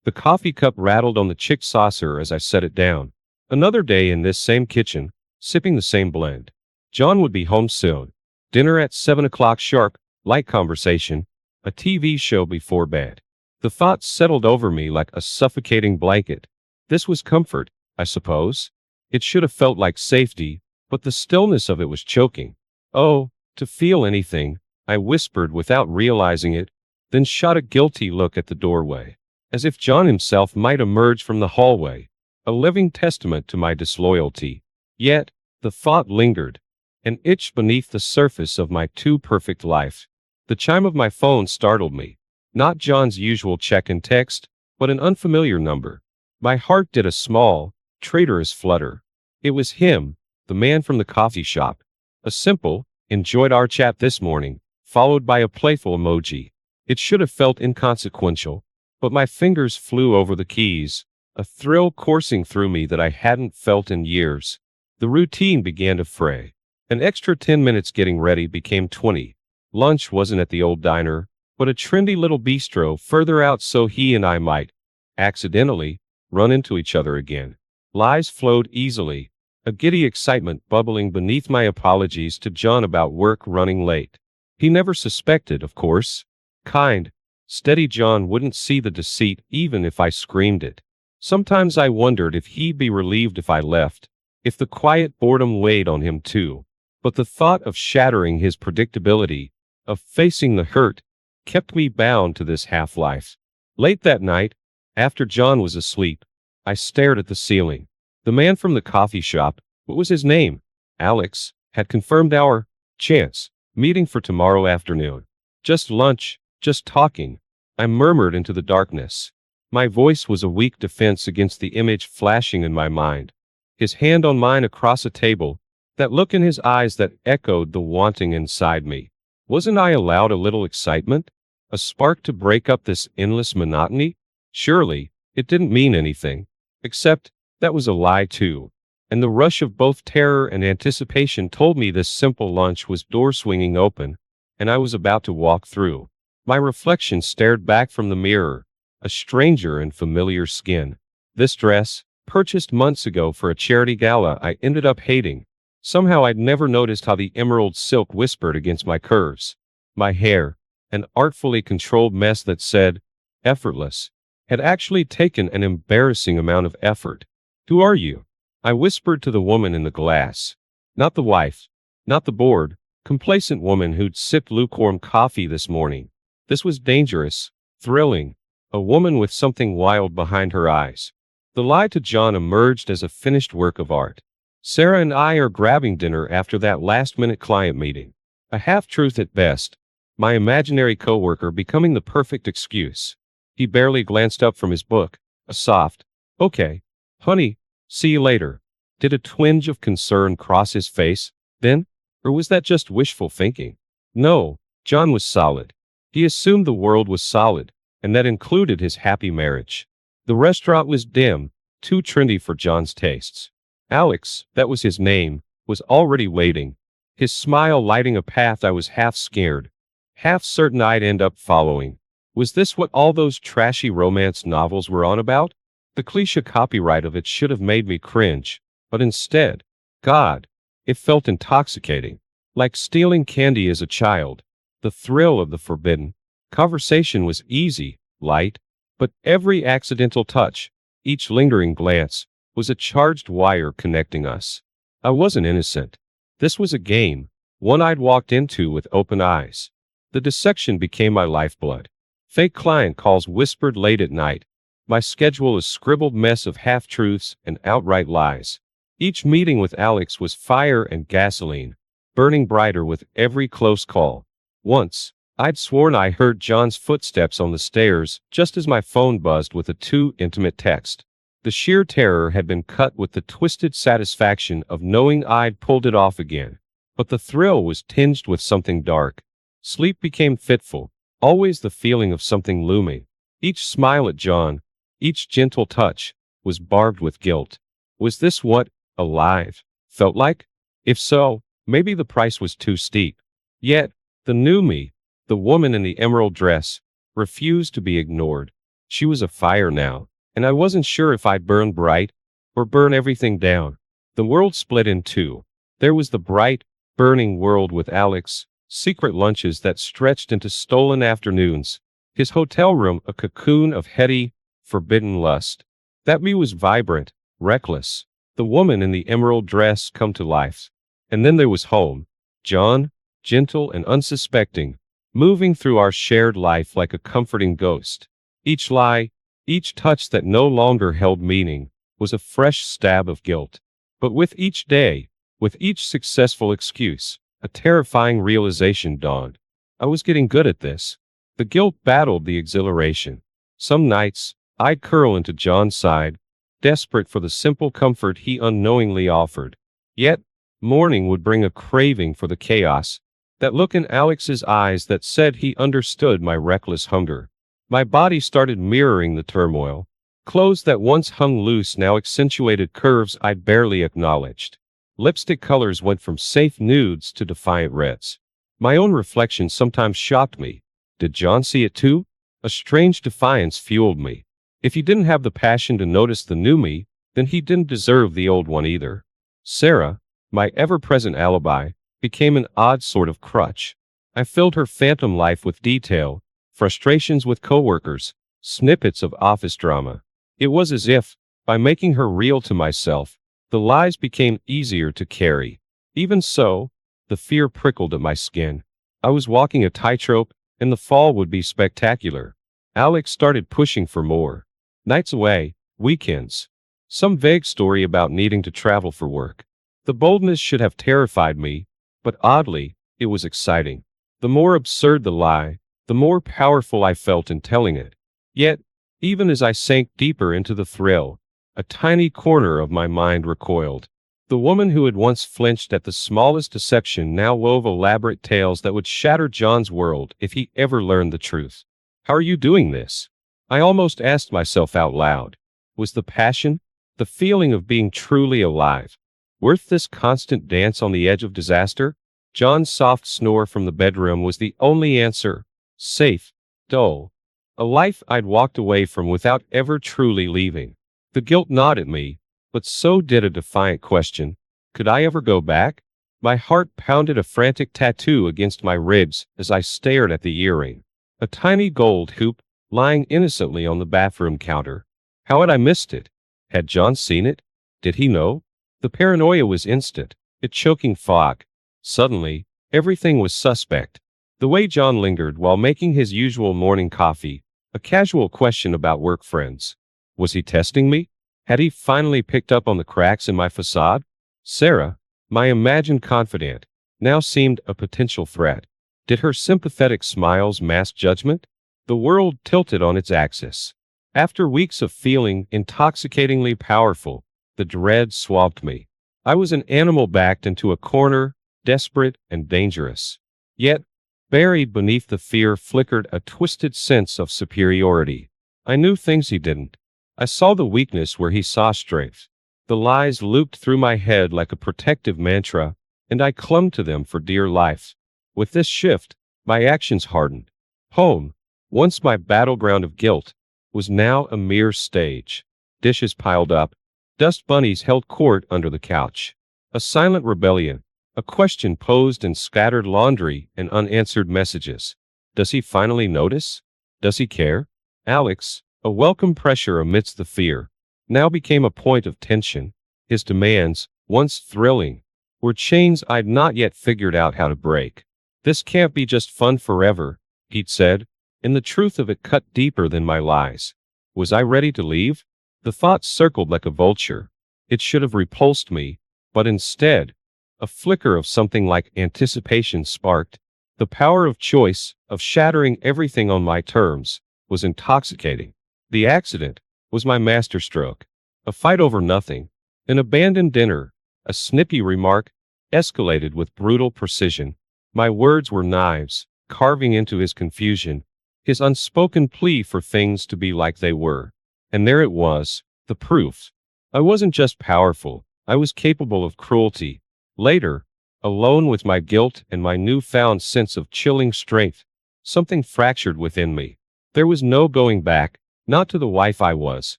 The coffee cup rattled on the chick saucer as I set it down. Another day in this same kitchen, sipping the same blend. John would be home soon. Dinner at 7 o'clock sharp, light conversation, a TV show before bed. The thought settled over me like a suffocating blanket. This was comfort, I suppose. It should have felt like safety, but the stillness of it was choking. Oh, to feel anything, I whispered without realizing it, then shot a guilty look at the doorway, as if John himself might emerge from the hallway, a living testament to my disloyalty. Yet, the thought lingered, an itch beneath the surface of my too-perfect life. The chime of my phone startled me. Not John's usual check and text, but an unfamiliar number. My heart did a small, traitorous flutter. It was him, the man from the coffee shop. A simple, "enjoyed our chat this morning," followed by a playful emoji. It should have felt inconsequential, but my fingers flew over the keys, a thrill coursing through me that I hadn't felt in years. The routine began to fray. An extra 10 minutes getting ready became 20. Lunch wasn't at the old diner, but a trendy little bistro further out so he and I might, accidentally, run into each other again. Lies flowed easily, a giddy excitement bubbling beneath my apologies to John about work running late. He never suspected, of course. Kind, steady John wouldn't see the deceit even if I screamed it. Sometimes I wondered if he'd be relieved if I left, if the quiet boredom weighed on him too. But the thought of shattering his predictability, of facing the hurt, kept me bound to this half-life. Late that night, after John was asleep, I stared at the ceiling. The man from the coffee shop, what was his name? Alex, had confirmed our chance meeting for tomorrow afternoon. Just lunch, just talking, I murmured into the darkness. My voice was a weak defense against the image flashing in my mind. His hand on mine across a table, that look in his eyes that echoed the wanting inside me. Wasn't I allowed a little excitement? A spark to break up this endless monotony? Surely, it didn't mean anything. Except, that was a lie too. And the rush of both terror and anticipation told me this simple lunch was door swinging open, and I was about to walk through. My reflection stared back from the mirror, a stranger in familiar skin. This dress, purchased months ago for a charity gala I ended up hating. Somehow I'd never noticed how the emerald silk whispered against my curves. My hair, an artfully controlled mess that said, effortless, had actually taken an embarrassing amount of effort. "Who are you?" I whispered to the woman in the glass. Not the wife, not the bored, complacent woman who'd sipped lukewarm coffee this morning. This was dangerous, thrilling, a woman with something wild behind her eyes. The lie to John emerged as a finished work of art. Sarah and I are grabbing dinner after that last-minute client meeting. A half-truth at best, my imaginary coworker becoming the perfect excuse. He barely glanced up from his book, a soft, "Okay, honey, see you later." Did a twinge of concern cross his face, then? Or was that just wishful thinking? No, John was solid. He assumed the world was solid, and that included his happy marriage. The restaurant was dim, too trendy for John's tastes. Alex, that was his name, was already waiting, his smile lighting a path I was half scared, half certain I'd end up following. Was this what all those trashy romance novels were on about? The cliché copyright of it should have made me cringe, but instead, God, it felt intoxicating, like stealing candy as a child. The thrill of the forbidden. Conversation was easy, light, but every accidental touch, each lingering glance, was a charged wire connecting us. I wasn't innocent. This was a game, one I'd walked into with open eyes. The dissection became my lifeblood. Fake client calls whispered late at night. My schedule a scribbled mess of half-truths and outright lies. Each meeting with Alex was fire and gasoline, burning brighter with every close call. Once, I'd sworn I heard John's footsteps on the stairs just as my phone buzzed with a too intimate text. The sheer terror had been cut with the twisted satisfaction of knowing I'd pulled it off again. But the thrill was tinged with something dark. Sleep became fitful, always the feeling of something looming. Each smile at John, each gentle touch, was barbed with guilt. Was this what alive felt like? If so, maybe the price was too steep. Yet, the new me, the woman in the emerald dress, refused to be ignored. She was a fire now, and I wasn't sure if I'd burn bright or burn everything down. The world split in two. There was the bright, burning world with Alex, secret lunches that stretched into stolen afternoons, his hotel room a cocoon of heady, forbidden lust. That me was vibrant, reckless, the woman in the emerald dress come to life. And then there was home, John, gentle and unsuspecting, moving through our shared life like a comforting ghost. Each lie, each touch that no longer held meaning, was a fresh stab of guilt. But with each day, with each successful excuse, a terrifying realization dawned. I was getting good at this. The guilt battled the exhilaration. Some nights, I'd curl into John's side, desperate for the simple comfort he unknowingly offered. Yet, morning would bring a craving for the chaos, that look in Alex's eyes that said he understood my reckless hunger. My body started mirroring the turmoil. Clothes that once hung loose now accentuated curves I'd barely acknowledged. Lipstick colors went from safe nudes to defiant reds. My own reflection sometimes shocked me. Did John see it too? A strange defiance fueled me. If he didn't have the passion to notice the new me, then he didn't deserve the old one either. Sarah, my ever-present alibi, became an odd sort of crutch. I filled her phantom life with detail, frustrations with coworkers, snippets of office drama. It was as if, by making her real to myself, the lies became easier to carry. Even so, the fear prickled at my skin. I was walking a tightrope, and the fall would be spectacular. Alex started pushing for more. Nights away, weekends. Some vague story about needing to travel for work. The boldness should have terrified me, but oddly, it was exciting. The more absurd the lie, the more powerful I felt in telling it. Yet, even as I sank deeper into the thrill, a tiny corner of my mind recoiled. The woman who had once flinched at the smallest deception now wove elaborate tales that would shatter John's world if he ever learned the truth. How are you doing this? I almost asked myself out loud. Was the passion, the feeling of being truly alive, worth this constant dance on the edge of disaster? John's soft snore from the bedroom was the only answer. Safe, dull. A life I'd walked away from without ever truly leaving. The guilt gnawed at me, but so did a defiant question. Could I ever go back? My heart pounded a frantic tattoo against my ribs as I stared at the earring. A tiny gold hoop, lying innocently on the bathroom counter. How had I missed it? Had John seen it? Did he know? The paranoia was instant, a choking fog. Suddenly, everything was suspect. The way John lingered while making his usual morning coffee, a casual question about work friends. Was he testing me? Had he finally picked up on the cracks in my facade? Sarah, my imagined confidant, now seemed a potential threat. Did her sympathetic smiles mask judgment? The world tilted on its axis. After weeks of feeling intoxicatingly powerful, the dread swamped me. I was an animal backed into a corner, desperate and dangerous. Yet, buried beneath the fear flickered a twisted sense of superiority. I knew things he didn't. I saw the weakness where he saw strength. The lies looped through my head like a protective mantra, and I clung to them for dear life. With this shift, my actions hardened. Home, once my battleground of guilt, was now a mere stage. Dishes piled up. Dust bunnies held court under the couch. A silent rebellion. A question posed in scattered laundry and unanswered messages. Does he finally notice? Does he care? Alex, a welcome pressure amidst the fear, now became a point of tension. His demands, once thrilling, were chains I'd not yet figured out how to break. This can't be just fun forever, he'd said, and the truth of it cut deeper than my lies. Was I ready to leave? The thought circled like a vulture. It should have repulsed me, but instead, a flicker of something like anticipation sparked. The power of choice, of shattering everything on my terms, was intoxicating. The accident was my masterstroke. A fight over nothing, an abandoned dinner, a snippy remark, escalated with brutal precision. My words were knives, carving into his confusion, his unspoken plea for things to be like they were. And there it was, the proof. I wasn't just powerful, I was capable of cruelty. Later, alone with my guilt and my newfound sense of chilling strength, something fractured within me. There was no going back, Not to the wife I was.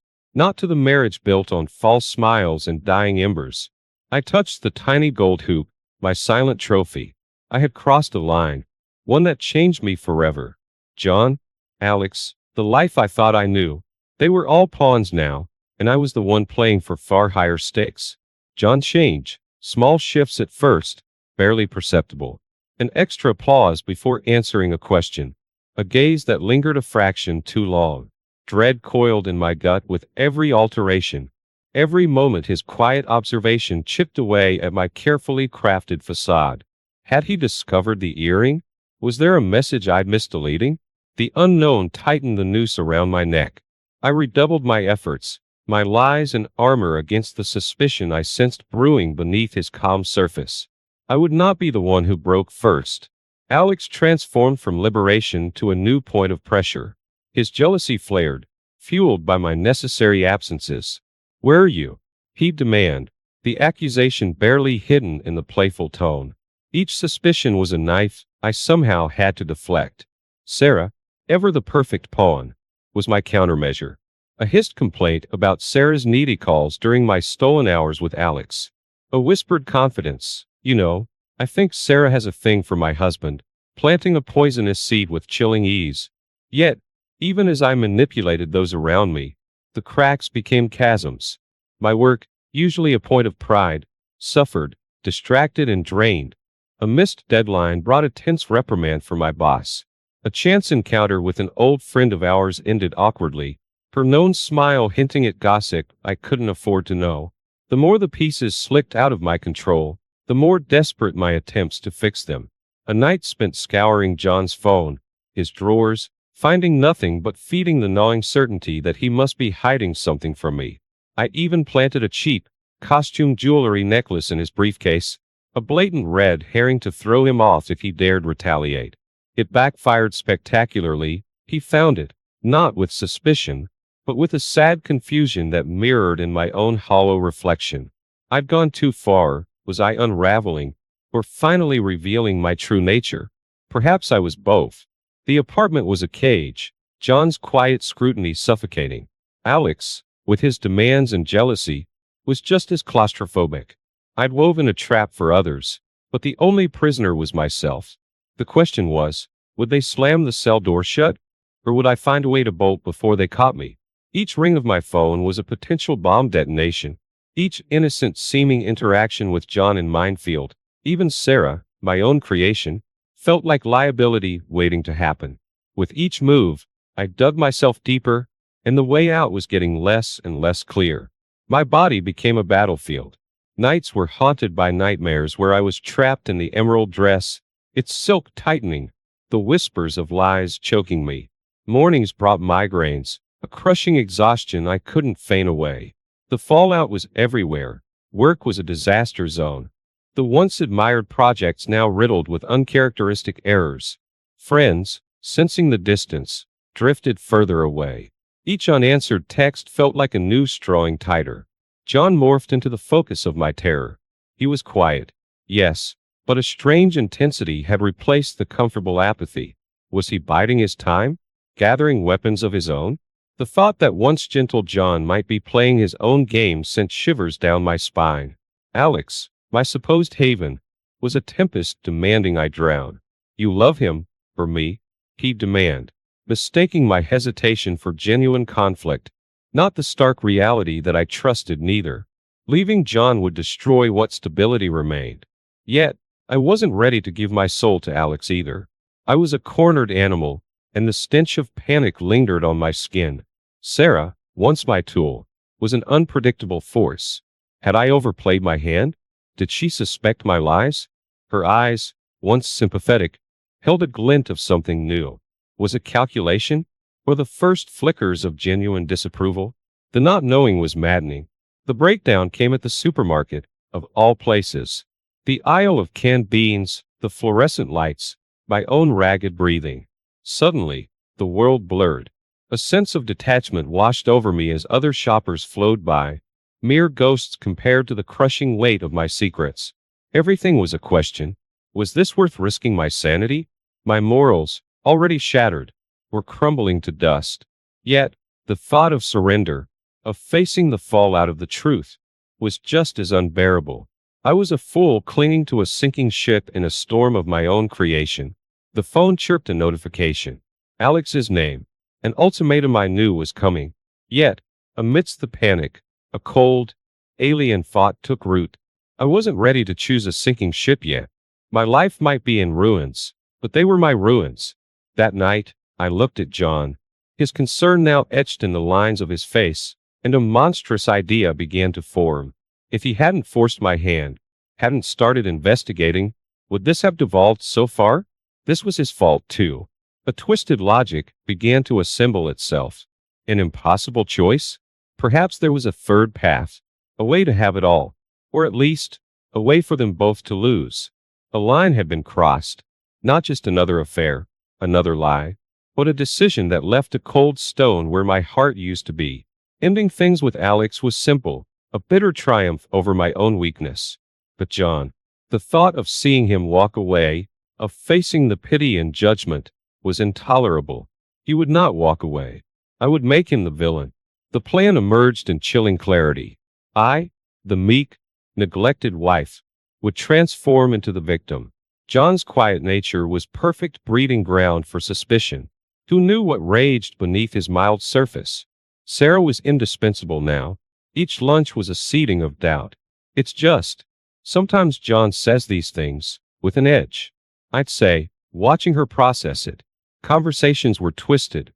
Not to the marriage built on false smiles and dying embers. I touched the tiny gold hoop, my silent trophy. I had crossed a line, one that changed me forever. John, Alex, the life I thought I knew, they were all pawns now, and I was the one playing for far higher stakes. John change, small shifts at first, barely perceptible. An extra pause before answering a question. A gaze that lingered a fraction too long. Dread coiled in my gut with every alteration. Every moment his quiet observation chipped away at my carefully crafted facade. Had he discovered the earring? Was there a message I'd missed deleting? The unknown tightened the noose around my neck. I redoubled my efforts, my lies and armor against the suspicion I sensed brewing beneath his calm surface. I would not be the one who broke first. Alex transformed from liberation to a new point of pressure. His jealousy flared, fueled by my necessary absences. "Where are you?" he'd demand, the accusation barely hidden in the playful tone. Each suspicion was a knife I somehow had to deflect. Sarah, ever the perfect pawn, was my countermeasure. A hissed complaint about Sarah's needy calls during my stolen hours with Alex. A whispered confidence. "You know, I think Sarah has a thing for my husband," planting a poisonous seed with chilling ease. Yet, even as I manipulated those around me, the cracks became chasms. My work, usually a point of pride, suffered, distracted and drained. A missed deadline brought a tense reprimand from my boss. A chance encounter with an old friend of ours ended awkwardly, her known smile hinting at gossip I couldn't afford to know. The more the pieces slipped out of my control, the more desperate my attempts to fix them. A night spent scouring John's phone, his drawers, finding nothing but feeding the gnawing certainty that he must be hiding something from me. I even planted a cheap, costume jewelry necklace in his briefcase, a blatant red herring to throw him off if he dared retaliate. It backfired spectacularly. He found it, not with suspicion, but with a sad confusion that mirrored in my own hollow reflection. I'd gone too far. Was I unraveling, or finally revealing my true nature? Perhaps I was both. The apartment was a cage, John's quiet scrutiny suffocating. Alex, with his demands and jealousy, was just as claustrophobic. I'd woven a trap for others, but the only prisoner was myself. The question was, would they slam the cell door shut? Or would I find a way to bolt before they caught me? Each ring of my phone was a potential bomb detonation. Each innocent-seeming interaction with John in minefield, even Sarah, my own creation, felt like liability waiting to happen. With each move, I dug myself deeper, and the way out was getting less and less clear. My body became a battlefield. Nights were haunted by nightmares where I was trapped in the emerald dress, its silk tightening, the whispers of lies choking me. Mornings brought migraines, a crushing exhaustion I couldn't feign away. The fallout was everywhere. Work was a disaster zone. The once admired projects now riddled with uncharacteristic errors. Friends, sensing the distance, drifted further away. Each unanswered text felt like a noose drawing tighter. John morphed into the focus of my terror. He was quiet, yes, but a strange intensity had replaced the comfortable apathy. Was he biding his time? Gathering weapons of his own? The thought that once gentle John might be playing his own game sent shivers down my spine. Alex, my supposed haven, was a tempest demanding I drown. "You love him, or me?" he'd demand, mistaking my hesitation for genuine conflict, not the stark reality that I trusted neither. Leaving John would destroy what stability remained. Yet, I wasn't ready to give my soul to Alex either. I was a cornered animal, and the stench of panic lingered on my skin. Sarah, once my tool, was an unpredictable force. Had I overplayed my hand? Did she suspect my lies? Her eyes, once sympathetic, held a glint of something new. Was it calculation, or the first flickers of genuine disapproval? The not knowing was maddening. The breakdown came at the supermarket, of all places. The aisle of canned beans, the fluorescent lights, my own ragged breathing. Suddenly, the world blurred. A sense of detachment washed over me as other shoppers flowed by, mere ghosts compared to the crushing weight of my secrets. Everything was a question. Was this worth risking my sanity? My morals, already shattered, were crumbling to dust. Yet, The thought of surrender, of facing the fallout of the truth, was just as unbearable. I was a fool clinging to a sinking ship in a storm of my own creation. The phone chirped a notification. Alex's name. An ultimatum I knew was coming. Yet, amidst the panic, a cold, alien thought took root. I wasn't ready to choose a sinking ship yet. My life might be in ruins, but they were my ruins. That night, I looked at John, his concern now etched in the lines of his face, and a monstrous idea began to form. If he hadn't forced my hand, hadn't started investigating, would this have devolved so far? This was his fault, too. A twisted logic began to assemble itself. An impossible choice? Perhaps there was a third path, a way to have it all, or at least, a way for them both to lose. A line had been crossed. Not just another affair, another lie, but a decision that left a cold stone where my heart used to be. Ending things with Alex was simple, a bitter triumph over my own weakness. But John, the thought of seeing him walk away, of facing the pity and judgment, was intolerable. He would not walk away. I would make him the villain. The plan emerged in chilling clarity. I, the meek, neglected wife, would transform into the victim. John's quiet nature was perfect breeding ground for suspicion. Who knew what raged beneath his mild surface? Sarah was indispensable now. Each lunch was a seeding of doubt. It's just, sometimes John says these things, with an edge. I'd say, watching her process it. Conversations were twisted.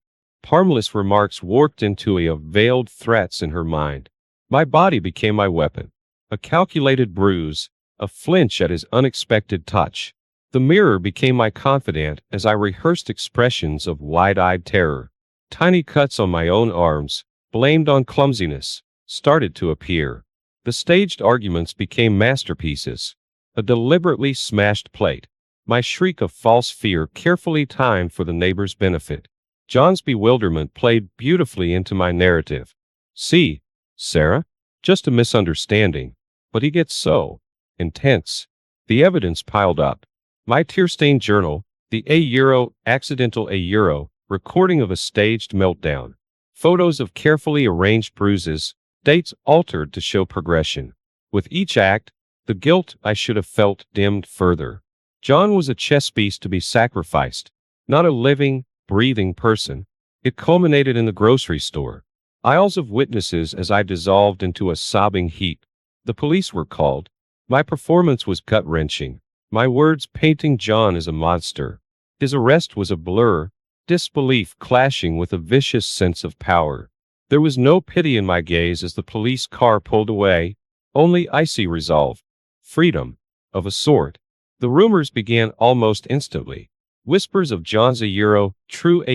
Harmless remarks warped into a of veiled threats in her mind. My body became my weapon. A calculated bruise, a flinch at his unexpected touch. The mirror became my confidant as I rehearsed expressions of wide-eyed terror. Tiny cuts on my own arms, blamed on clumsiness, started to appear. The staged arguments became masterpieces. A deliberately smashed plate. My shriek of false fear carefully timed for the neighbor's benefit. John's bewilderment played beautifully into my narrative. See, Sarah? Just a misunderstanding. But he gets so intense. The evidence piled up. My tear-stained journal, the accidental recording of a staged meltdown. Photos of carefully arranged bruises, dates altered to show progression. With each act, the guilt I should have felt dimmed further. John was a chess piece to be sacrificed, not a living, breathing person. It culminated in the grocery store. Aisles of witnesses as I dissolved into a sobbing heap. The police were called. My performance was gut-wrenching. My words painting John as a monster. His arrest was a blur, disbelief clashing with a vicious sense of power. There was no pity in my gaze as the police car pulled away, only icy resolve. Freedom, of a sort. The rumors began almost instantly. Whispers of John's true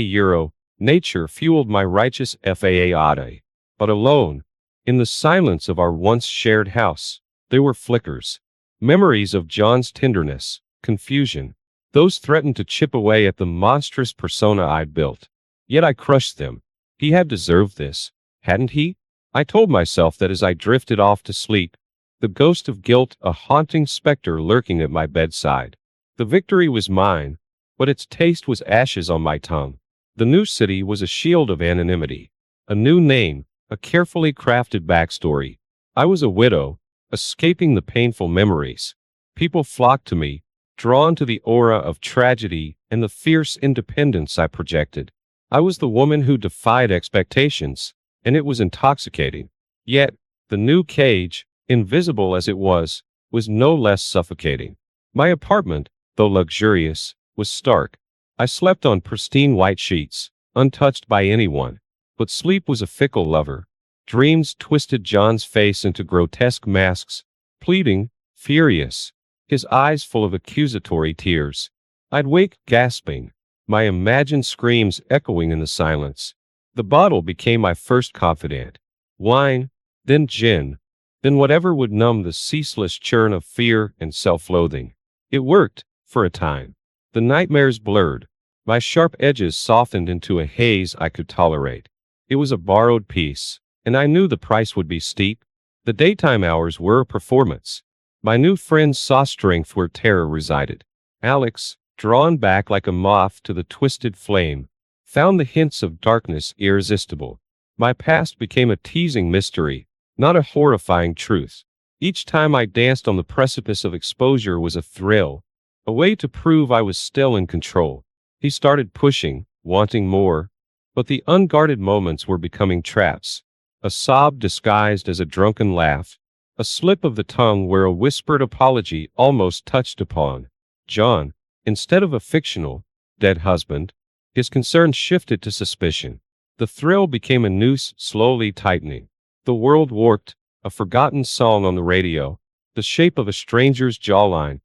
nature fueled my righteous faade. But alone, in the silence of our once shared house, there were flickers. Memories of John's tenderness, confusion. Those threatened to chip away at the monstrous persona I'd built. Yet I crushed them. He had deserved this, hadn't he? I told myself that as I drifted off to sleep, the ghost of guilt a haunting specter lurking at my bedside. The victory was mine, but its taste was ashes on my tongue. The new city was a shield of anonymity. A new name, a carefully crafted backstory. I was a widow, escaping the painful memories. People flocked to me, drawn to the aura of tragedy and the fierce independence I projected. I was the woman who defied expectations, and it was intoxicating. Yet, the new cage, invisible as it was no less suffocating. My apartment, though luxurious, was stark. I slept on pristine white sheets, untouched by anyone. But sleep was a fickle lover. Dreams twisted John's face into grotesque masks, pleading, furious, his eyes full of accusatory tears. I'd wake gasping, my imagined screams echoing in the silence. The bottle became my first confidant. Wine, then gin, then whatever would numb the ceaseless churn of fear and self-loathing. It worked, for a time. The nightmares blurred. My sharp edges softened into a haze I could tolerate. It was a borrowed peace, and I knew the price would be steep. The daytime hours were a performance. My new friends saw strength where terror resided. Alex, drawn back like a moth to the twisted flame, found the hints of darkness irresistible. My past became a teasing mystery, not a horrifying truth. Each time I danced on the precipice of exposure was a thrill, a way to prove I was still in control. He started pushing, wanting more, but the unguarded moments were becoming traps. A sob disguised as a drunken laugh, a slip of the tongue where a whispered apology almost touched upon John. Instead of a fictional, dead husband, his concern shifted to suspicion. The thrill became a noose slowly tightening. The world warped, a forgotten song on the radio, the shape of a stranger's jawline.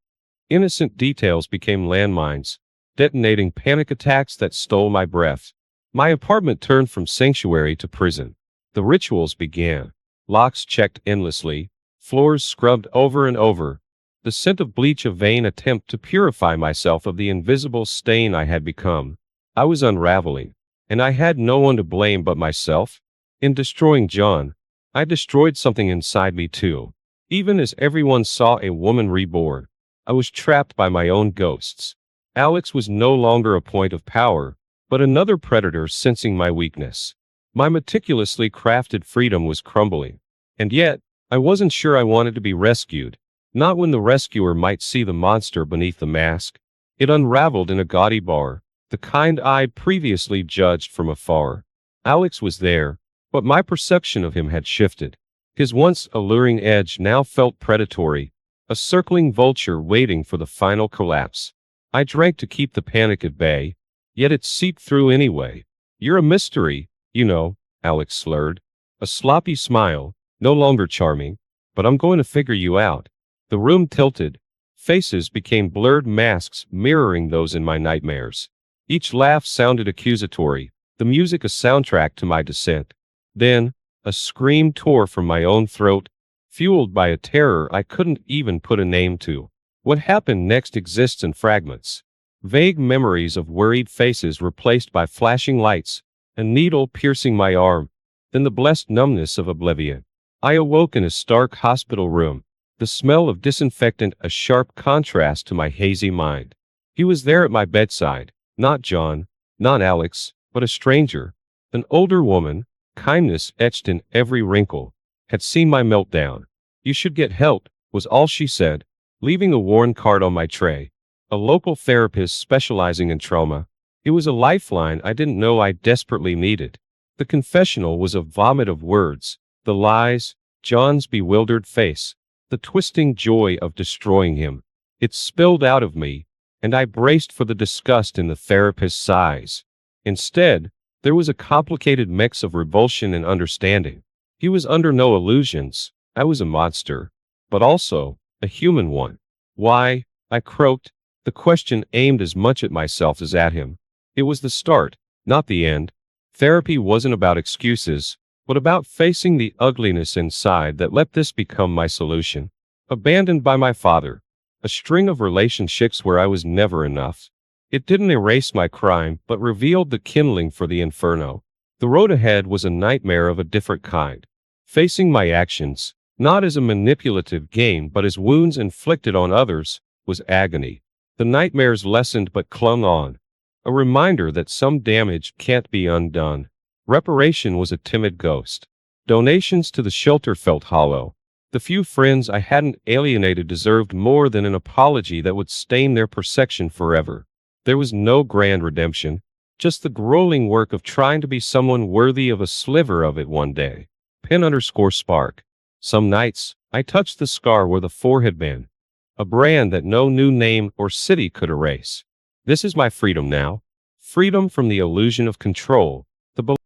Innocent details became landmines, detonating panic attacks that stole my breath. My apartment turned from sanctuary to prison. The rituals began. Locks checked endlessly, floors scrubbed over and over. The scent of bleach a vain attempt to purify myself of the invisible stain I had become. I was unraveling, and I had no one to blame but myself. In destroying John, I destroyed something inside me too. Even as everyone saw a woman reborn, I was trapped by my own ghosts. Alex was no longer a point of power, but another predator sensing my weakness. My meticulously crafted freedom was crumbling. And yet, I wasn't sure I wanted to be rescued. Not when the rescuer might see the monster beneath the mask. It unraveled in a gaudy bar, the kind I'd previously judged from afar. Alex was there, but my perception of him had shifted. His once alluring edge now felt predatory, a circling vulture waiting for the final collapse. I drank to keep the panic at bay, yet it seeped through anyway. "You're a mystery, you know," Alex slurred. A sloppy smile, no longer charming, "but I'm going to figure you out." The room tilted. Faces became blurred masks mirroring those in my nightmares. Each laugh sounded accusatory, the music a soundtrack to my descent. Then, a scream tore from my own throat, fueled by a terror I couldn't even put a name to. What happened next exists in fragments. Vague memories of worried faces replaced by flashing lights, a needle piercing my arm, then the blessed numbness of oblivion. I awoke in a stark hospital room, the smell of disinfectant a sharp contrast to my hazy mind. He was there at my bedside, not John, not Alex, but a stranger, an older woman, kindness etched in every wrinkle, had seen my meltdown. "You should get help," was all she said, leaving a worn card on my tray. A local therapist specializing in trauma. It was a lifeline I didn't know I desperately needed. The confessional was a vomit of words, the lies, John's bewildered face, the twisting joy of destroying him. It spilled out of me, and I braced for the disgust in the therapist's eyes. Instead, there was a complicated mix of revulsion and understanding. He was under no illusions. I was a monster, but also a human one. "Why?" I croaked, the question aimed as much at myself as at him. It was the start, not the end. Therapy wasn't about excuses, but about facing the ugliness inside that let this become my solution. Abandoned by my father. A string of relationships where I was never enough. It didn't erase my crime, but revealed the kindling for the inferno. The road ahead was a nightmare of a different kind. Facing my actions, not as a manipulative game but as wounds inflicted on others, was agony. The nightmares lessened but clung on. A reminder that some damage can't be undone. Reparation was a timid ghost. Donations to the shelter felt hollow. The few friends I hadn't alienated deserved more than an apology that would stain their perception forever. There was no grand redemption, just the grueling work of trying to be someone worthy of a sliver of it one day. _spark. Some nights, I touched the scar where the 4 had been. A brand that no new name or city could erase. This is my freedom now. Freedom from the illusion of control.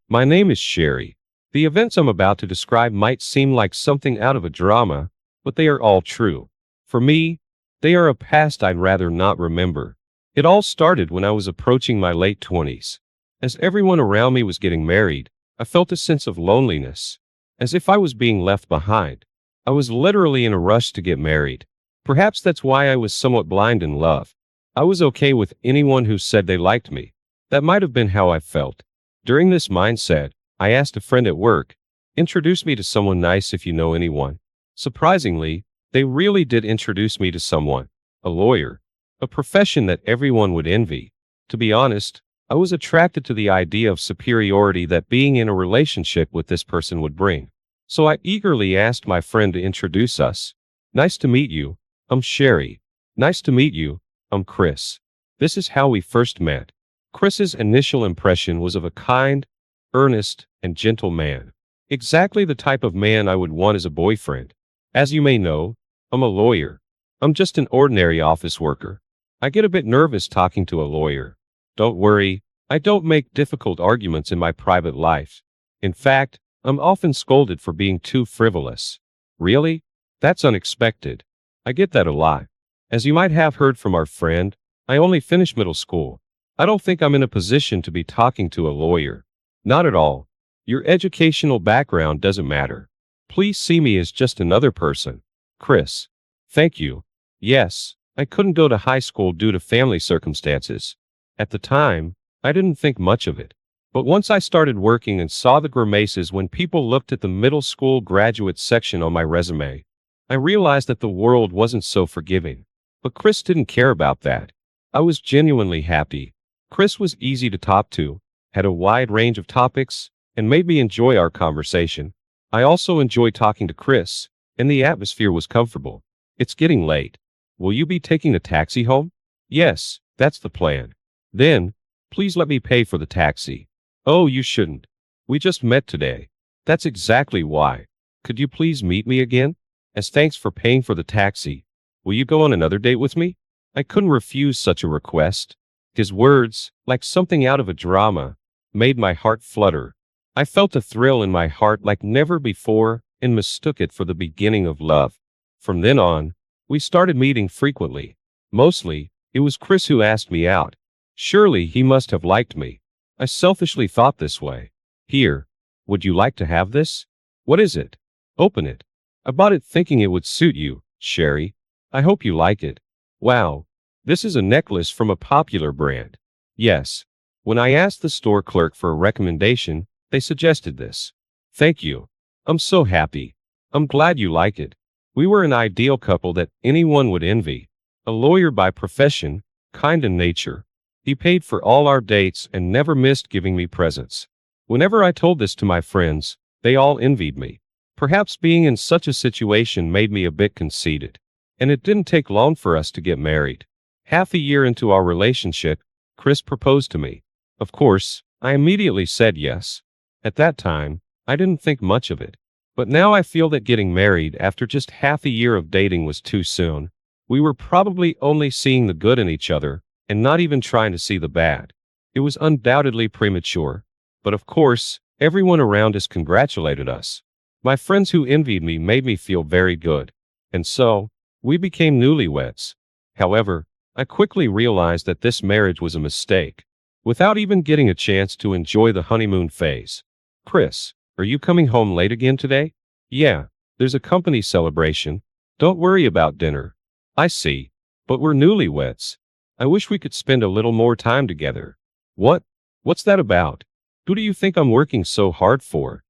My name is Sheri. The events I'm about to describe might seem like something out of a drama, but they are all true. For me, they are a past I'd rather not remember. It all started when I was approaching my late 20s. As everyone around me was getting married, I felt a sense of loneliness, as if I was being left behind. I was literally in a rush to get married. Perhaps that's why I was somewhat blind in love. I was okay with anyone who said they liked me. That might have been how I felt. During this mindset, I asked a friend at work, "Introduce me to someone nice if you know anyone." Surprisingly, they really did introduce me to someone. A lawyer. A profession that everyone would envy. To be honest, I was attracted to the idea of superiority that being in a relationship with this person would bring. So I eagerly asked my friend to introduce us. Nice to meet you. I'm Sheri. Nice to meet you. I'm Chris. This is how we first met. Chris's initial impression was of a kind, earnest, and gentle man. Exactly the type of man I would want as a boyfriend. As you may know, I'm a lawyer. I'm just an ordinary office worker. I get a bit nervous talking to a lawyer. Don't worry, I don't make difficult arguments in my private life. In fact, I'm often scolded for being too frivolous. Really? That's unexpected. I get that a lot. As you might have heard from our friend, I only finished middle school. I don't think I'm in a position to be talking to a lawyer. Not at all. Your educational background doesn't matter. Please see me as just another person. Chris. Thank you. Yes, I couldn't go to high school due to family circumstances. At the time, I didn't think much of it. But once I started working and saw the grimaces when people looked at the middle school graduate section on my resume, I realized that the world wasn't so forgiving. But Chris didn't care about that. I was genuinely happy. Chris was easy to talk to, had a wide range of topics, and made me enjoy our conversation. I also enjoyed talking to Chris, and the atmosphere was comfortable. It's getting late. Will you be taking a taxi home? Yes, that's the plan. Then, please let me pay for the taxi. Oh, you shouldn't. We just met today. That's exactly why. Could you please meet me again? As thanks for paying for the taxi, will you go on another date with me? I couldn't refuse such a request. His words, like something out of a drama, made my heart flutter. I felt a thrill in my heart like never before and mistook it for the beginning of love. From then on, we started meeting frequently. Mostly, it was Chris who asked me out. Surely he must have liked me. I selfishly thought this way. Here, would you like to have this? What is it? Open it. I bought it thinking it would suit you, Sheri. I hope you like it. Wow. This is a necklace from a popular brand. Yes. When I asked the store clerk for a recommendation, they suggested this. Thank you. I'm so happy. I'm glad you like it. We were an ideal couple that anyone would envy. A lawyer by profession, kind in nature. He paid for all our dates and never missed giving me presents. Whenever I told this to my friends, they all envied me. Perhaps being in such a situation made me a bit conceited. And it didn't take long for us to get married. Half a year into our relationship, Chris proposed to me. Of course, I immediately said yes. At that time, I didn't think much of it. But now I feel that getting married after just half a year of dating was too soon. We were probably only seeing the good in each other, and not even trying to see the bad. It was undoubtedly premature. But of course, everyone around us congratulated us. My friends who envied me made me feel very good. And so, we became newlyweds. However, I quickly realized that this marriage was a mistake. Without even getting a chance to enjoy the honeymoon phase. Chris, are you coming home late again today? Yeah, there's a company celebration. Don't worry about dinner. I see. But we're newlyweds. I wish we could spend a little more time together. What? What's that about? Who do you think I'm working so hard for?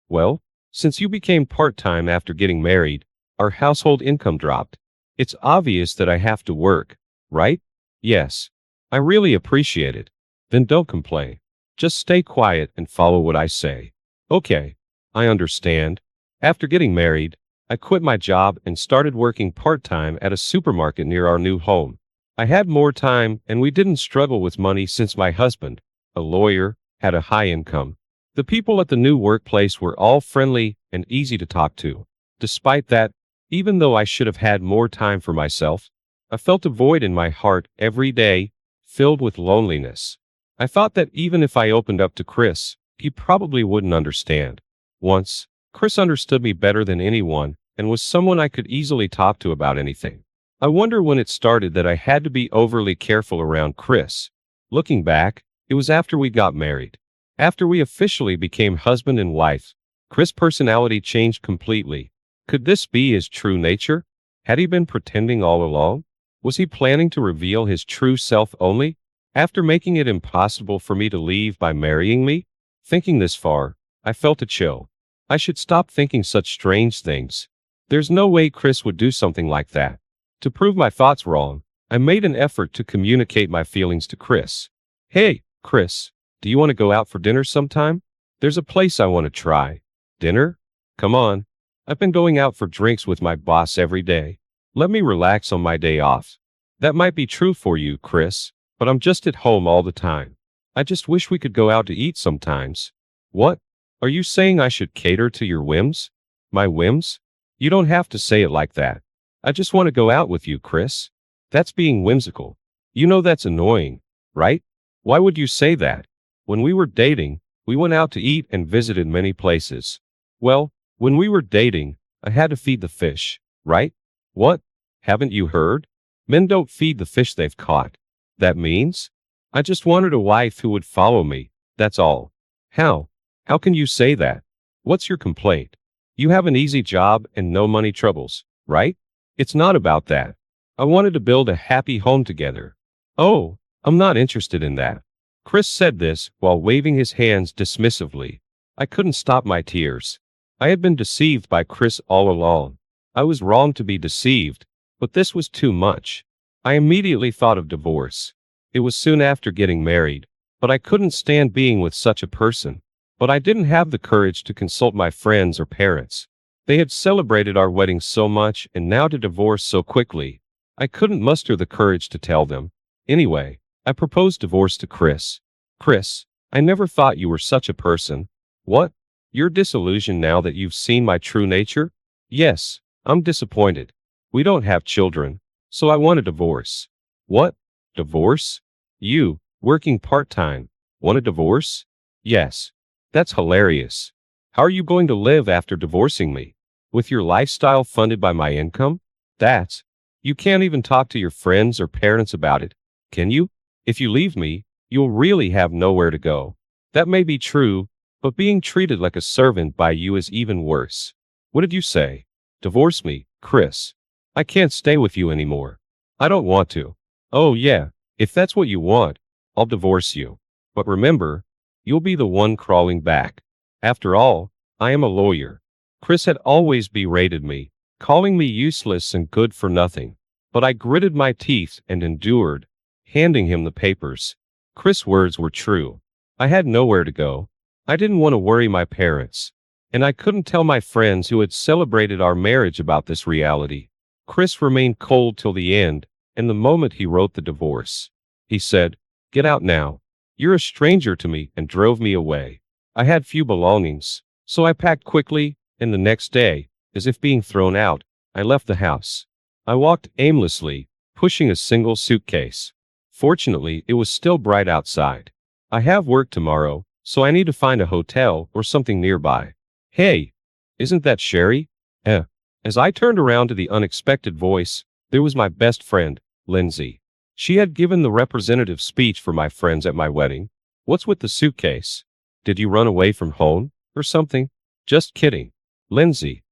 Well, since you became part-time after getting married, our household income dropped. It's obvious that I have to work, right? Yes. I really appreciate it. Then don't complain. Just stay quiet and follow what I say. Okay. I understand. After getting married, I quit my job and started working part-time at a supermarket near our new home. I had more time and we didn't struggle with money since my husband, a lawyer, had a high income. The people at the new workplace were all friendly and easy to talk to. Despite that, even though I should have had more time for myself, I felt a void in my heart every day, filled with loneliness. I thought that even if I opened up to Chris, he probably wouldn't understand. Once, Chris understood me better than anyone and was someone I could easily talk to about anything. I wonder when it started that I had to be overly careful around Chris. Looking back, it was after we got married. After we officially became husband and wife, Chris' personality changed completely. Could this be his true nature? Had he been pretending all along? Was he planning to reveal his true self only? After making it impossible for me to leave by marrying me? Thinking this far, I felt a chill. I should stop thinking such strange things. There's no way Chris would do something like that. To prove my thoughts wrong, I made an effort to communicate my feelings to Chris. Hey, Chris, do you want to go out for dinner sometime? There's a place I want to try. Dinner? Come on. I've been going out for drinks with my boss every day. Let me relax on my day off. That might be true for you, Chris, but I'm just at home all the time. I just wish we could go out to eat sometimes. What? Are you saying I should cater to your whims? My whims? You don't have to say it like that. I just want to go out with you, Chris. That's being whimsical. You know that's annoying, right? Why would you say that? When we were dating, we went out to eat and visited many places. Well, when we were dating, I had to feed the fish, right? What? Haven't you heard? Men don't feed the fish they've caught. That means? I just wanted a wife who would follow me, that's all. How? How can you say that? What's your complaint? You have an easy job and no money troubles, right? It's not about that. I wanted to build a happy home together. Oh, I'm not interested in that. Chris said this while waving his hands dismissively. I couldn't stop my tears. I had been deceived by Chris all along. I was wrong to be deceived, but this was too much. I immediately thought of divorce. It was soon after getting married, but I couldn't stand being with such a person. But I didn't have the courage to consult my friends or parents. They had celebrated our wedding so much, and now to divorce so quickly. I couldn't muster the courage to tell them. Anyway, I proposed divorce to Chris. Chris, I never thought you were such a person. What? You're disillusioned now that you've seen my true nature? Yes, I'm disappointed. We don't have children, so I want a divorce. What? Divorce? You, working part-time, want a divorce? Yes. That's hilarious. How are you going to live after divorcing me? With your lifestyle funded by my income? You can't even talk to your friends or parents about it, can you? If you leave me, you'll really have nowhere to go. That may be true, but being treated like a servant by you is even worse. What did you say? Divorce me, Chris. I can't stay with you anymore. I don't want to. Oh yeah, if that's what you want, I'll divorce you. But remember, you'll be the one crawling back. After all, I am a lawyer. Chris had always berated me, calling me useless and good for nothing. But I gritted my teeth and endured, handing him the papers. Chris' words were true. I had nowhere to go. I didn't want to worry my parents. And I couldn't tell my friends who had celebrated our marriage about this reality. Chris remained cold till the end, and the moment he wrote the divorce. He said, "Get out now. You're a stranger to me," and drove me away. I had few belongings, so I packed quickly, and the next day, as if being thrown out, I left the house. I walked aimlessly, pushing a single suitcase. Fortunately, it was still bright outside. I have work tomorrow, so I need to find a hotel or something nearby. Hey, isn't that Sheri? As I turned around to the unexpected voice, there was my best friend, Lindsay. She had given the representative speech for my friends at my wedding. What's with the suitcase? Did you run away from home, or something? Just kidding. Lindsay.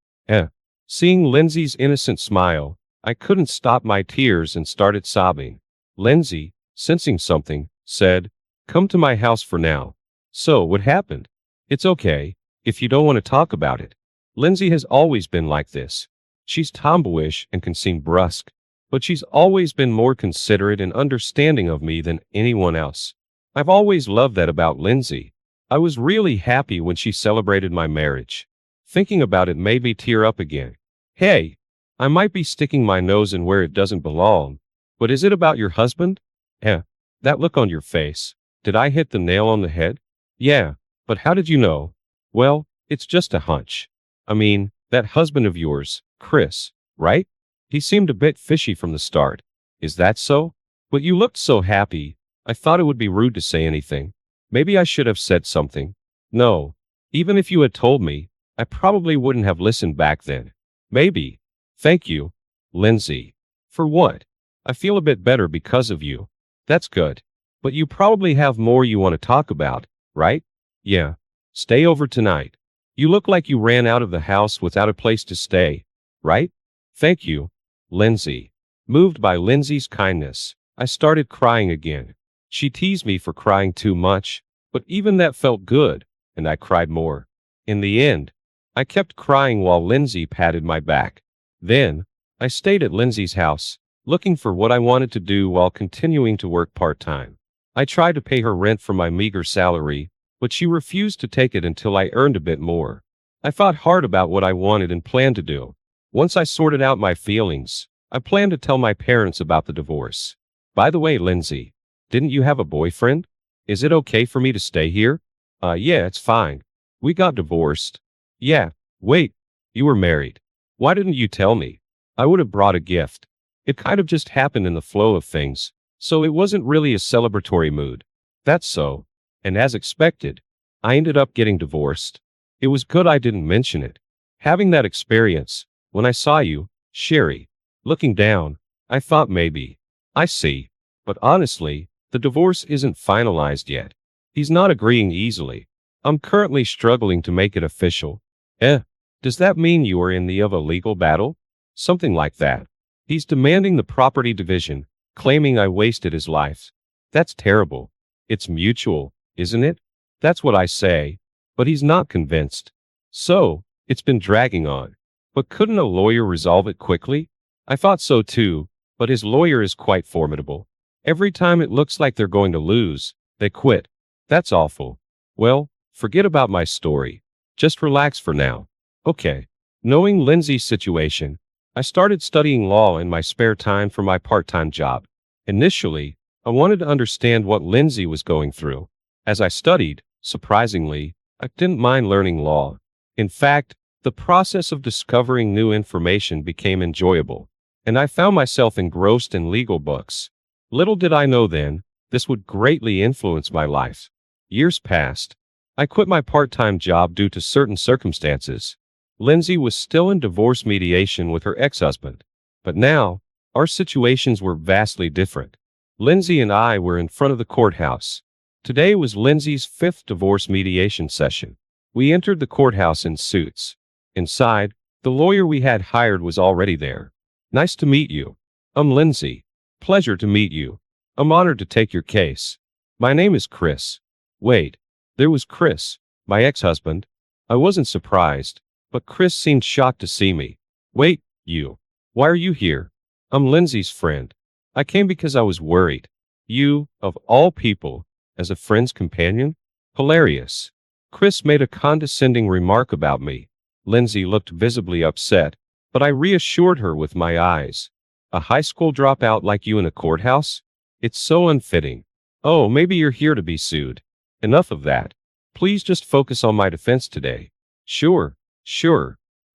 Seeing Lindsay's innocent smile, I couldn't stop my tears and started sobbing. Lindsay, sensing something, said, "Come to my house for now." So, what happened? It's okay, if you don't want to talk about it. Lindsay has always been like this. She's tomboyish and can seem brusque, but she's always been more considerate and understanding of me than anyone else. I've always loved that about Lindsay. I was really happy when she celebrated my marriage. Thinking about it made me tear up again. Hey, I might be sticking my nose in where it doesn't belong, but is it about your husband? That look on your face. Did I hit the nail on the head? Yeah, but how did you know? Well, it's just a hunch. I mean, that husband of yours, Chris, right? He seemed a bit fishy from the start. Is that so? But you looked so happy, I thought it would be rude to say anything. Maybe I should have said something. No, even if you had told me, I probably wouldn't have listened back then. Maybe. Thank you, Lindsay. For what? I feel a bit better because of you. That's good. But you probably have more you want to talk about, right? Yeah. Stay over tonight. You look like you ran out of the house without a place to stay, right? Thank you, Lindsay. Moved by Lindsay's kindness, I started crying again. She teased me for crying too much, but even that felt good, and I cried more. In the end, I kept crying while Lindsay patted my back. Then, I stayed at Lindsay's house, looking for what I wanted to do while continuing to work part-time. I tried to pay her rent from my meager salary, but she refused to take it until I earned a bit more. I thought hard about what I wanted and planned to do. Once I sorted out my feelings, I planned to tell my parents about the divorce. By the way, Lindsay, didn't you have a boyfriend? Is it okay for me to stay here? Yeah, it's fine. We got divorced. Yeah, wait, you were married. Why didn't you tell me? I would have brought a gift. It kind of just happened in the flow of things, so it wasn't really a celebratory mood. That's so. And as expected, I ended up getting divorced. It was good I didn't mention it. Having that experience, when I saw you, Sheri, looking down, I thought maybe. I see. But honestly, the divorce isn't finalized yet. He's not agreeing easily. I'm currently struggling to make it official. Does that mean you are in the of a legal battle? Something like that. He's demanding the property division, claiming I wasted his life. That's terrible. It's mutual, isn't it? That's what I say. But he's not convinced. So, it's been dragging on. But couldn't a lawyer resolve it quickly? I thought so too, but his lawyer is quite formidable. Every time it looks like they're going to lose, they quit. That's awful. Well, forget about my story. Just relax for now. Okay. Knowing Lindsay's situation, I started studying law in my spare time for my part-time job. Initially, I wanted to understand what Lindsay was going through. As I studied, surprisingly, I didn't mind learning law. In fact, the process of discovering new information became enjoyable, and I found myself engrossed in legal books. Little did I know then, this would greatly influence my life. Years passed. I quit my part-time job due to certain circumstances. Lindsay was still in divorce mediation with her ex-husband. But now, our situations were vastly different. Lindsay and I were in front of the courthouse. Today was Lindsay's 5th divorce mediation session. We entered the courthouse in suits. Inside, the lawyer we had hired was already there. Nice to meet you. I'm Lindsay. Pleasure to meet you. I'm honored to take your case. My name is Chris. Wait, there was Chris, my ex-husband. I wasn't surprised, but Chris seemed shocked to see me. Wait, you. Why are you here? I'm Lindsay's friend. I came because I was worried. You, of all people, as a friend's companion? Hilarious. Chris made a condescending remark about me. Lindsay looked visibly upset, but I reassured her with my eyes. A high school dropout like you in a courthouse? It's so unfitting. Oh, maybe you're here to be sued. Enough of that. Please just focus on my defense today. Sure.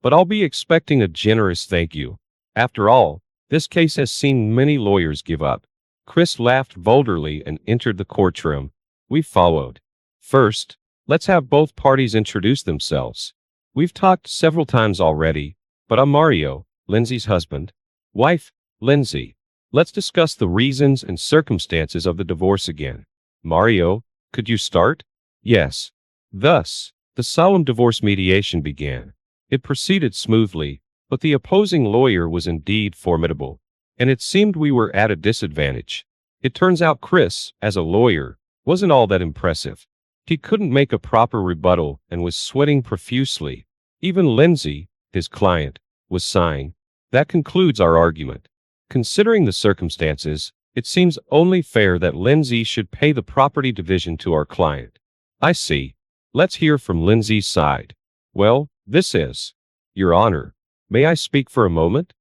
But I'll be expecting a generous thank you. After all, this case has seen many lawyers give up. Chris laughed vulgarly and entered the courtroom. We followed. First, let's have both parties introduce themselves. We've talked several times already, but I'm Mario, Lindsay's husband. Wife, Lindsay. Let's discuss the reasons and circumstances of the divorce again. Mario, could you start? Yes. Thus, the solemn divorce mediation began. It proceeded smoothly, but the opposing lawyer was indeed formidable, and it seemed we were at a disadvantage. It turns out Chris, as a lawyer, wasn't all that impressive. He couldn't make a proper rebuttal and was sweating profusely. Even Lindsay, his client, was sighing. That concludes our argument. Considering the circumstances, it seems only fair that Lindsay should pay the property division to our client. I see. Let's hear from Lindsay's side. Well, this is. Your Honor, may I speak for a moment?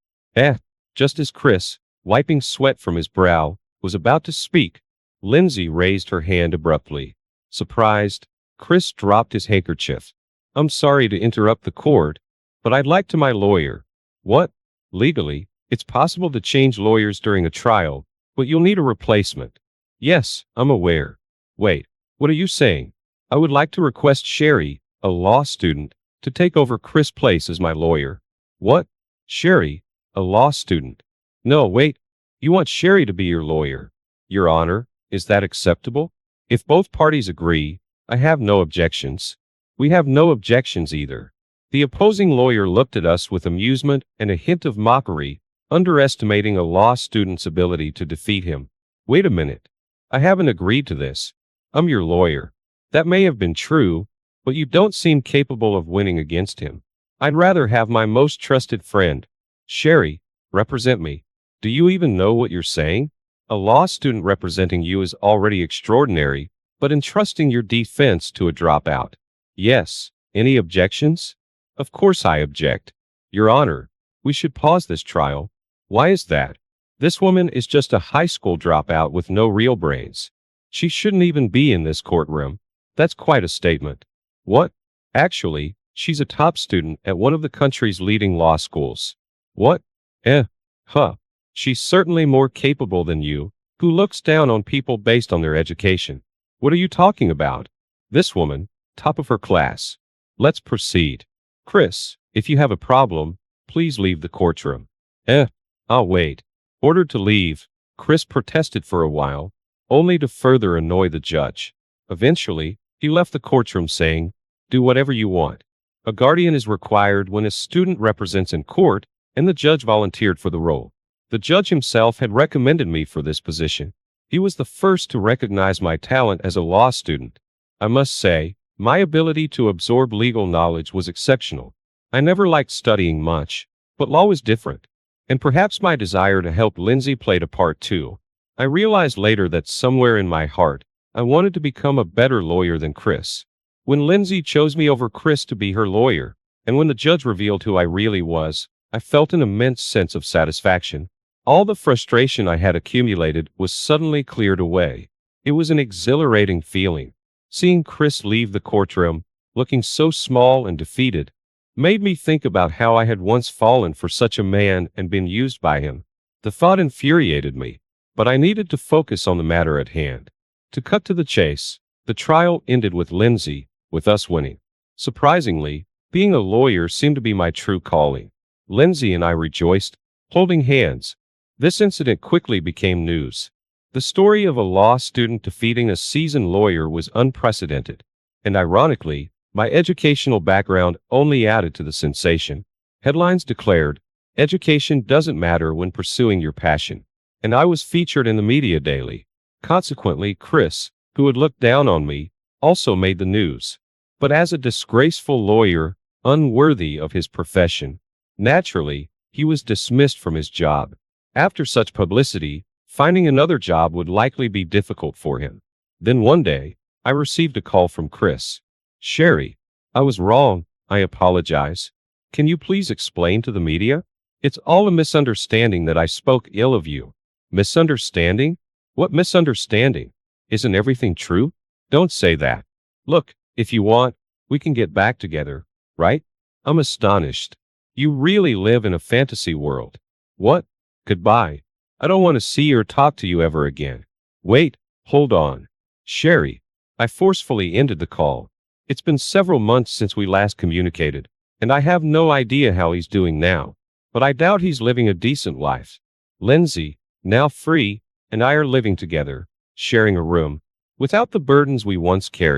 Just as Chris, wiping sweat from his brow, was about to speak, Lindsay raised her hand abruptly. Surprised, Chris dropped his handkerchief. I'm sorry to interrupt the court, but I'd like to my lawyer. What? Legally, it's possible to change lawyers during a trial, but you'll need a replacement. Yes, I'm aware. Wait, what are you saying? I would like to request Sheri, a law student, to take over Chris' place as my lawyer. What? Sheri, a law student? No, wait. You want Sheri to be your lawyer? Your Honor, is that acceptable? If both parties agree, I have no objections. We have no objections either. The opposing lawyer looked at us with amusement and a hint of mockery, underestimating a law student's ability to defeat him. Wait a minute. I haven't agreed to this. I'm your lawyer. That may have been true, but you don't seem capable of winning against him. I'd rather have my most trusted friend, Sheri, represent me. Do you even know what you're saying? A law student representing you is already extraordinary, but entrusting your defense to a dropout. Yes. Any objections? Of course I object. Your Honor, we should pause this trial. Why is that? This woman is just a high school dropout with no real brains. She shouldn't even be in this courtroom. That's quite a statement. What? Actually, she's a top student at one of the country's leading law schools. What? Huh. She's certainly more capable than you, who looks down on people based on their education. What are you talking about? This woman, top of her class. Let's proceed. Chris, if you have a problem, please leave the courtroom. I'll wait. Ordered to leave, Chris protested for a while, only to further annoy the judge. Eventually, he left the courtroom saying, "Do whatever you want. A guardian is required when a student represents in court," and the judge volunteered for the role. The judge himself had recommended me for this position. He was the first to recognize my talent as a law student. I must say, my ability to absorb legal knowledge was exceptional. I never liked studying much, but law was different. And perhaps my desire to help Lindsay played a part too. I realized later that somewhere in my heart, I wanted to become a better lawyer than Chris. When Lindsay chose me over Chris to be her lawyer, and when the judge revealed who I really was, I felt an immense sense of satisfaction. All the frustration I had accumulated was suddenly cleared away. It was an exhilarating feeling. Seeing Chris leave the courtroom, looking so small and defeated, made me think about how I had once fallen for such a man and been used by him. The thought infuriated me, but I needed to focus on the matter at hand. To cut to the chase, the trial ended with Lindsay, with us winning. Surprisingly, being a lawyer seemed to be my true calling. Lindsay and I rejoiced, holding hands. This incident quickly became news. The story of a law student defeating a seasoned lawyer was unprecedented, and ironically, my educational background only added to the sensation. Headlines declared, "Education doesn't matter when pursuing your passion," and I was featured in the media daily. Consequently, Chris, who had looked down on me, also made the news. But as a disgraceful lawyer, unworthy of his profession, naturally, he was dismissed from his job. After such publicity, finding another job would likely be difficult for him. Then one day, I received a call from Chris. "Sheri, I was wrong. I apologize. Can you please explain to the media? It's all a misunderstanding that I spoke ill of you." Misunderstanding? What misunderstanding? Isn't everything true? Don't say that. Look, if you want, we can get back together, right? I'm astonished. You really live in a fantasy world. What? Goodbye. I don't want to see or talk to you ever again. Wait, hold on. Sheri. I forcefully ended the call. It's been several months since we last communicated, and I have no idea how he's doing now, but I doubt he's living a decent life. Lindsay, now free, and I are living together, sharing a room, without the burdens we once carried.